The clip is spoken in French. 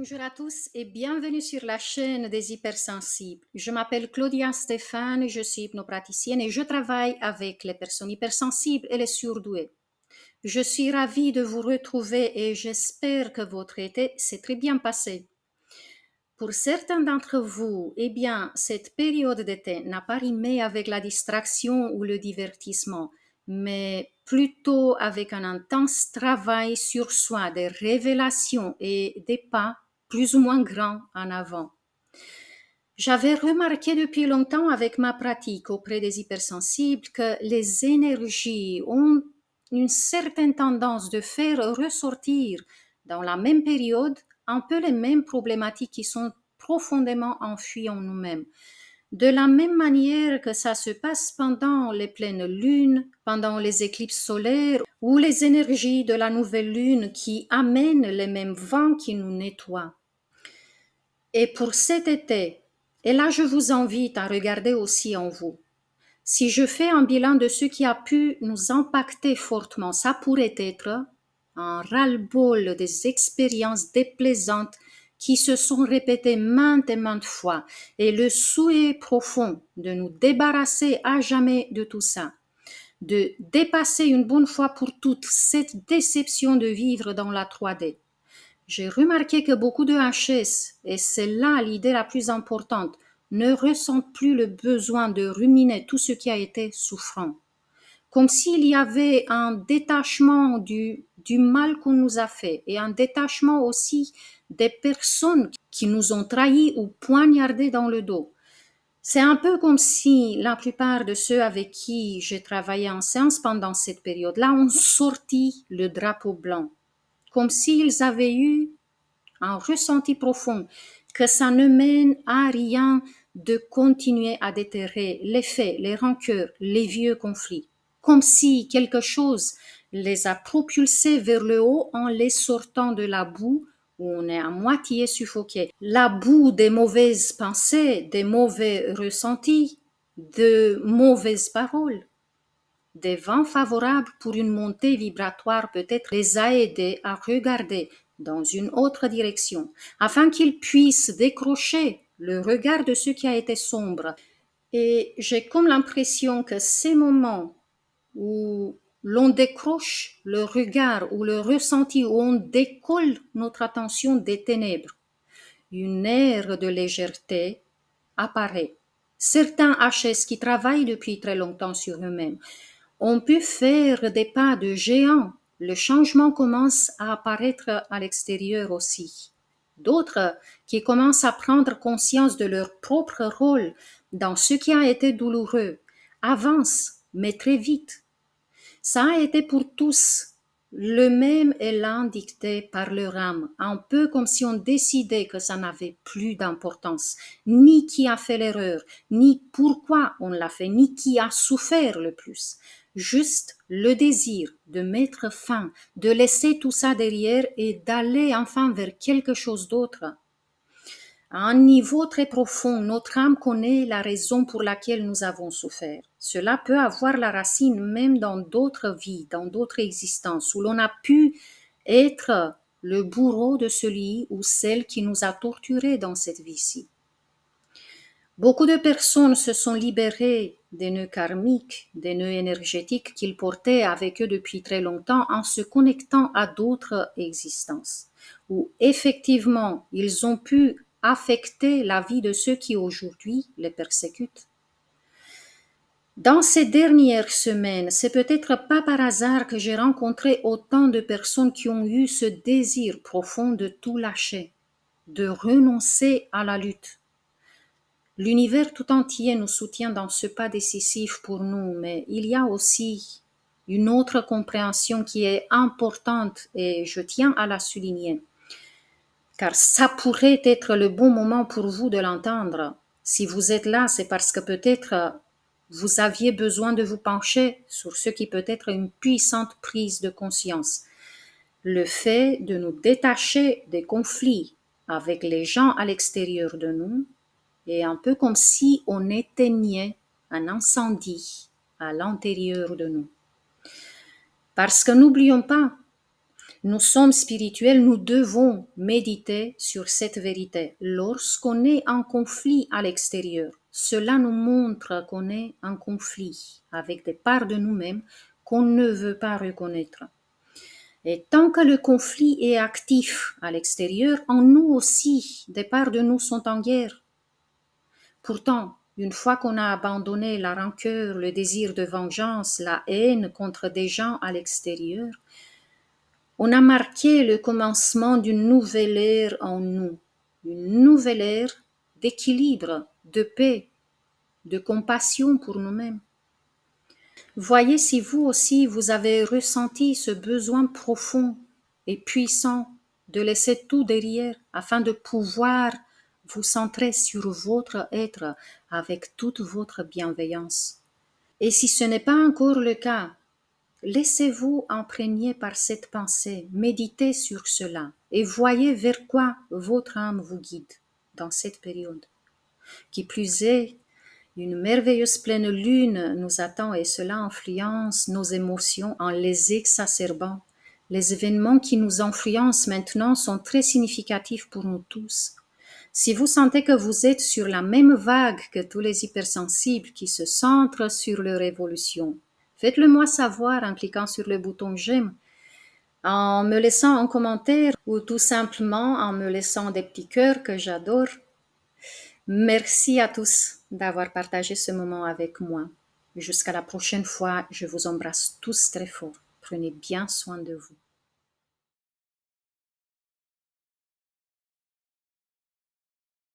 Bonjour à tous et bienvenue sur la chaîne des hypersensibles. Je m'appelle Claudia Stéphane, je suis hypnopraticienne et je travaille avec les personnes hypersensibles et les surdouées. Je suis ravie de vous retrouver et j'espère que votre été s'est très bien passé. Pour certains d'entre vous, cette période d'été n'a pas rimé avec la distraction ou le divertissement, mais plutôt avec un intense travail sur soi, des révélations et des pas plus ou moins grands en avant. J'avais remarqué depuis longtemps avec ma pratique auprès des hypersensibles que les énergies ont une certaine tendance de faire ressortir dans la même période un peu les mêmes problématiques qui sont profondément enfuies en nous-mêmes. De la même manière que ça se passe pendant les pleines lunes, pendant les éclipses solaires ou les énergies de la nouvelle lune qui amènent les mêmes vents qui nous nettoient. Et pour cet été, et là je vous invite à regarder aussi en vous, si je fais un bilan de ce qui a pu nous impacter fortement, ça pourrait être un ras-le-bol des expériences déplaisantes qui se sont répétées maintes et maintes fois et le souhait profond de nous débarrasser à jamais de tout ça, de dépasser une bonne fois pour toutes cette déception de vivre dans la 3D. J'ai remarqué que beaucoup de HS, et c'est là l'idée la plus importante, ne ressentent plus le besoin de ruminer tout ce qui a été souffrant. Comme s'il y avait un détachement du mal qu'on nous a fait et un détachement aussi des personnes qui nous ont trahis ou poignardés dans le dos. C'est un peu comme si la plupart de ceux avec qui j'ai travaillé en séance pendant cette période-là ont sorti le drapeau blanc, comme s'ils avaient eu un ressenti profond que ça ne mène à rien de continuer à déterrer les faits, les rancœurs, les vieux conflits, comme si quelque chose les a propulsés vers le haut en les sortant de la boue où on est à moitié suffoqué. La boue des mauvaises pensées, des mauvais ressentis, de mauvaises paroles. Des vents favorables pour une montée vibratoire peut-être les a aidés à regarder dans une autre direction, afin qu'ils puissent décrocher le regard de ce qui a été sombre. Et j'ai comme l'impression que ces moments où l'on décroche le regard ou le ressenti, où on décolle notre attention des ténèbres, une ère de légèreté apparaît. Certains HS qui travaillent depuis très longtemps sur eux-mêmes ont pu faire des pas de géant. Le changement commence à apparaître à l'extérieur aussi. D'autres qui commencent à prendre conscience de leur propre rôle dans ce qui a été douloureux avancent, mais très vite. Ça a été pour tous le même élan dicté par leur âme, un peu comme si on décidait que ça n'avait plus d'importance, ni qui a fait l'erreur, ni pourquoi on l'a fait, ni qui a souffert le plus. Juste le désir de mettre fin, de laisser tout ça derrière et d'aller enfin vers quelque chose d'autre. À un niveau très profond, notre âme connaît la raison pour laquelle nous avons souffert. Cela peut avoir la racine même dans d'autres vies, dans d'autres existences, où l'on a pu être le bourreau de celui ou celle qui nous a torturés dans cette vie-ci. Beaucoup de personnes se sont libérées des nœuds karmiques, des nœuds énergétiques qu'ils portaient avec eux depuis très longtemps en se connectant à d'autres existences, où effectivement ils ont pu affecter la vie de ceux qui aujourd'hui les persécutent. Dans ces dernières semaines, c'est peut-être pas par hasard que j'ai rencontré autant de personnes qui ont eu ce désir profond de tout lâcher, de renoncer à la lutte. L'univers tout entier nous soutient dans ce pas décisif pour nous, mais il y a aussi une autre compréhension qui est importante et je tiens à la souligner, car ça pourrait être le bon moment pour vous de l'entendre. Si vous êtes là, c'est parce que peut-être vous aviez besoin de vous pencher sur ce qui peut être une puissante prise de conscience. Le fait de nous détacher des conflits avec les gens à l'extérieur de nous est un peu comme si on éteignait un incendie à l'intérieur de nous. Parce que n'oublions pas, Nous sommes spirituels, nous devons méditer sur cette vérité. Lorsqu'on est en conflit à l'extérieur, cela nous montre qu'on est en conflit avec des parts de nous-mêmes qu'on ne veut pas reconnaître. Et tant que le conflit est actif à l'extérieur, en nous aussi, des parts de nous sont en guerre. Pourtant, une fois qu'on a abandonné la rancœur, le désir de vengeance, la haine contre des gens à l'extérieur, on a marqué le commencement d'une nouvelle ère en nous, une nouvelle ère d'équilibre, de paix, de compassion pour nous-mêmes. Voyez si vous aussi vous avez ressenti ce besoin profond et puissant de laisser tout derrière afin de pouvoir vous centrer sur votre être avec toute votre bienveillance. Et si ce n'est pas encore le cas, laissez-vous imprégner par cette pensée, méditez sur cela et voyez vers quoi votre âme vous guide dans cette période. Qui plus est, une merveilleuse pleine lune nous attend et cela influence nos émotions en les exacerbant. Les événements qui nous influencent maintenant sont très significatifs pour nous tous. Si vous sentez que vous êtes sur la même vague que tous les hypersensibles qui se centrent sur leur évolution, faites-le moi savoir en cliquant sur le bouton j'aime, en me laissant un commentaire ou tout simplement en me laissant des petits cœurs que j'adore. Merci à tous d'avoir partagé ce moment avec moi. Jusqu'à la prochaine fois, je vous embrasse tous très fort. Prenez bien soin de vous.